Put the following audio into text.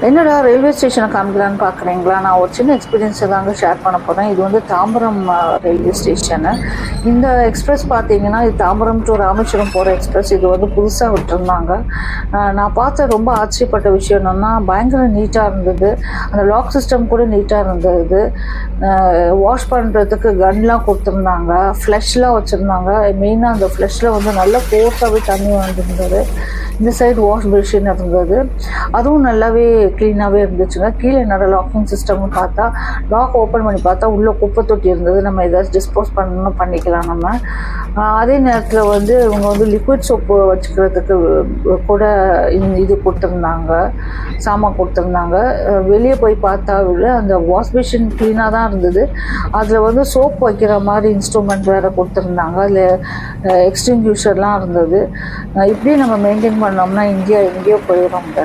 என்னடா ரயில்வே ஸ்டேஷனை காமிக்கலான்னு பார்க்குறீங்களா? நான் ஒரு சின்ன எக்ஸ்பீரியன்ஸை தாங்க ஷேர் பண்ண போகிறேன். இது வந்து தாம்பரம் ரயில்வே ஸ்டேஷனு. இந்த எக்ஸ்பிரஸ் பார்த்தீங்கன்னா இது தாம்பரம் டு ராமேஸ்வரம் போகிற எக்ஸ்பிரஸ். இது வந்து புதுசாக விட்டுருந்தாங்க. நான் பார்த்த ரொம்ப ஆச்சரியப்பட்ட விஷயம் என்னென்னா பயங்கர நீட்டாக இருந்தது. அந்த லாக் சிஸ்டம் கூட நீட்டாக இருந்தது. வாஷ் பண்ணுறதுக்கு கன்லாம் கொடுத்துருந்தாங்க, ஃப்ளஷ்லாம் வச்சுருந்தாங்க. மெயினாக அந்த ஃப்ளஷில் வந்து நல்லா ஃபோர்ஸாகவே தண்ணி வந்துருந்தது. இந்த சைடு வாஷ் மிஷின் இருந்தது, அதுவும் நல்லாவே க்ளீனாகவே இருந்துச்சுங்க. கீழே என்னோட லாக்கிங் சிஸ்டம்னு பார்த்தா லாக் ஓப்பன் பண்ணி பார்த்தா உள்ளே குப்பை தொட்டி இருந்தது. நம்ம ஏதாச்சும் டிஸ்போஸ் பண்ணணும் பண்ணிக்கலாம் நம்ம. அதே நேரத்தில் வந்து இவங்க வந்து லிக்விட் சோப்பு வச்சுக்கிறதுக்கு கூட இது கொடுத்துருந்தாங்க, சாமான் கொடுத்துருந்தாங்க. வெளியே போய் பார்த்தா அந்த வாஷ் மிஷின் க்ளீனாக தான் இருந்தது. அதில் வந்து சோப் வைக்கிற மாதிரி இன்ஸ்ட்ருமெண்ட் வேறு கொடுத்துருந்தாங்க. அதில் எக்ஸ்டிங்யூஷர்லாம் இருந்தது. இப்படியே நம்ம மெயின்டைன் பண்ணோம்னா இந்தியா எங்கேயோ போயிடும்ங்க.